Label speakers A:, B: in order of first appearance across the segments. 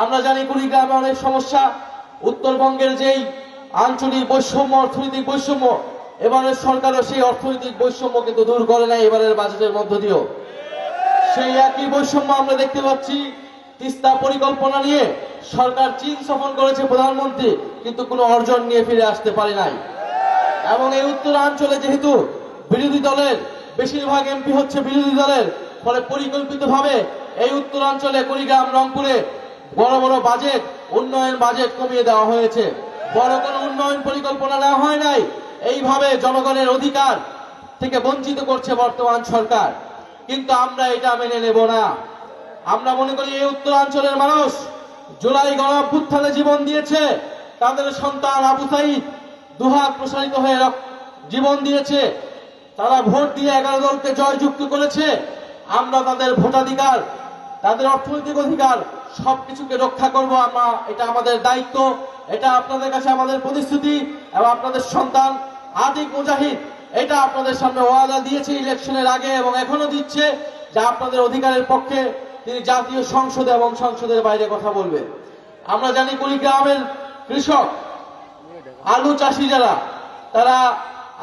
A: আমরা জানি কুড়িগ্রামে অনেক সমস্যা, উত্তরবঙ্গের যেই আঞ্চলিক বৈষম্য, অর্থনৈতিক বৈষম্য, এবারের সরকারও সেই অর্থনৈতিক বৈষম্য কিন্তু দূর করে নাই এবারের বাজেটের মধ্য দিয়েও। সেই একই বৈষম্য আমরা দেখতে পাচ্ছি। তিস্তা পরিকল্পনা নিয়ে সরকার চীন সফর করেছে প্রধানমন্ত্রী, কিন্তু কোনো অর্জন নিয়ে ফিরে আসতে পারে নাই। এবং এই উত্তরাঞ্চলে যেহেতু বিরোধী দলের বেশিরভাগ এমপি হচ্ছে বিরোধী দলের, ফলে পরিকল্পিতভাবে এই উত্তরাঞ্চলে কুড়িগ্রাম, রংপুরে বড় বড় বাজেট, উন্নয়ন বাজেট কমিয়ে দেওয়া হয়েছে। বড় কোনো উন্নয়ন পরিকল্পনা নেওয়া হয় নাই। এইভাবে জনগণের অধিকার থেকে বঞ্চিত করছে বর্তমান সরকার, কিন্তু আমরা এটা মেনে নেব না। আমরা মনে করি এই উত্তরাঞ্চলের মানুষ জুলাই গণঅভ্যুত্থানে জীবন দিয়েছে, তাদের সন্তান আবু সাঈদ দুহাত প্রসারিত হয়ে জীবন দিয়েছে, তারা ভোট দিয়ে 11 দলকে জয়যুক্ত করেছে। আমরা তাদের ভোটাধিকার, তাদের অর্থনৈতিক অধিকার সবকিছুকে রক্ষা করব। এটা আমাদের দায়িত্ব, এটা আপনাদের কাছে আমাদের প্রতিশ্রুতি। এবং আপনাদের সন্তান আতিক মুজাহিদ এটা আপনাদের সামনে ওয়াদা দিয়েছে ইলেকশনের আগে এবং এখনো দিচ্ছে যে আপনাদের অধিকারের পক্ষে তিনি জাতীয় সংসদে এবং সংসদের বাইরে কথা বলবেন। আমরা জানি কুড়িগ্রামের কৃষক, আলু চাষি যারা, তারা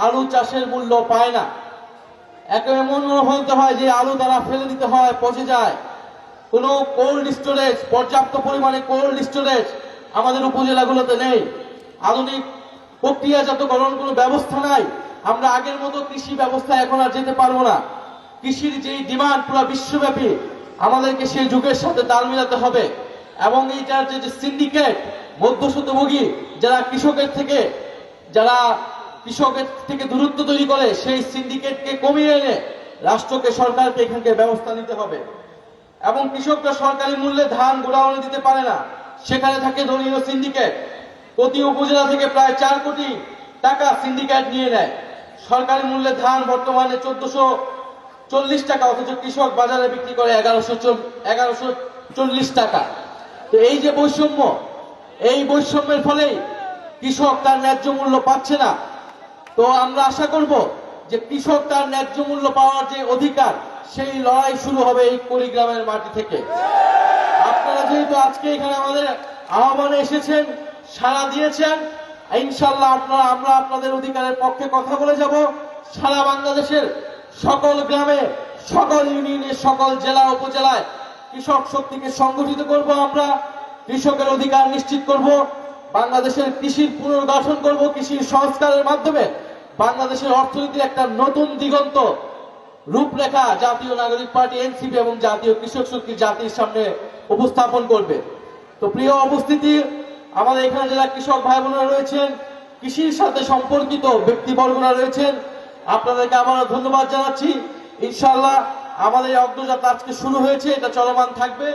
A: আলু চাষের মূল্য পায় না। এমন হতে হয় যে আলু তারা ফেলে দিতে হয়, পচে যায়। কোনো কোল্ড স্টোরেজ, পর্যাপ্ত পরিমাণে কোল্ড স্টোরেজ আমাদের উপজেলাগুলোতে নেই। আধুনিক প্রক্রিয়াজাতকরণ কোনো ব্যবস্থা নাই। আমরা আগের মতো কৃষি ব্যবস্থা এখন আর যেতে পারবো না। কৃষির যেই ডিমান্ড পুরো বিশ্বব্যাপী, আমাদেরকে সেই যুগের সাথে তাল মিলাতে হবে। এবং এইটার যে সিন্ডিকেট, মধ্যস্বত্বভোগী যারা কৃষকের থেকে দূরত্ব তৈরি করে, সেই সিন্ডিকেটকে কমিয়ে এনে রাষ্ট্রকে, সরকারকে এখান থেকে ব্যবস্থা নিতে হবে। এবং কৃষকরা সরকারি মূল্যে ধান গোডাউনে দিতে পারে না, সেখানে থাকে দলীয় সিন্ডিকেট। প্রতি উপজেলা থেকে প্রায় 4 কোটি টাকা সিন্ডিকেট নিয়ে নেয়। সরকারি মূল্যে ধান বর্তমানে 1440 টাকা, অথচ কৃষক বাজারে বিক্রি করে 1140 টাকা। তো এই যে বৈষম্য, এই বৈষম্যের ফলেই কৃষক তার ন্যায্য মূল্য পাচ্ছে না। তো আমরা আশা করব যে কৃষক তার ন্যায্য মূল্য পাওয়ার যে অধিকার, সেই লড়াই শুরু হবে এই কুড়িগ্রামের মাটি থেকে। আপনারা যেহেতু আজকে এখানে আমাদের আহ্বানে এসেছেন, সাড়া দিয়েছেন, ইনশাআল্লাহ আমরা আপনাদের অধিকারের পক্ষে কথা বলে যাব। সারা বাংলাদেশের সকল গ্রামে, সকল ইউনিয়নে, সকল জেলা উপজেলায় কৃষক শক্তিকে সংগঠিত করব। আমরা কৃষকের অধিকার নিশ্চিত করব, বাংলাদেশের কৃষির পুনর্গঠন করব। কৃষির সংস্কারের মাধ্যমে বাংলাদেশের অর্থনীতির একটা নতুন দিগন্ত রূপরেখা জাতীয় নাগরিক পার্টি, এনসিপি এবং জাতীয় কৃষক শক্তি জাতির সামনে উপস্থাপন করবে। তো প্রিয় উপস্থিতি, আমাদের এখানে যারা কৃষক ভাই বোনেরা রয়েছেন, কৃষির সাথে সম্পর্কিত ব্যক্তিবর্গরা রয়েছেন, আপনাদেরকে আবারও ধন্যবাদ জানাচ্ছি। ইনশাআল্লাহ আমাদের এই অগ্রযাত্রা আজকে শুরু হয়েছে, এটা চলমান থাকবে।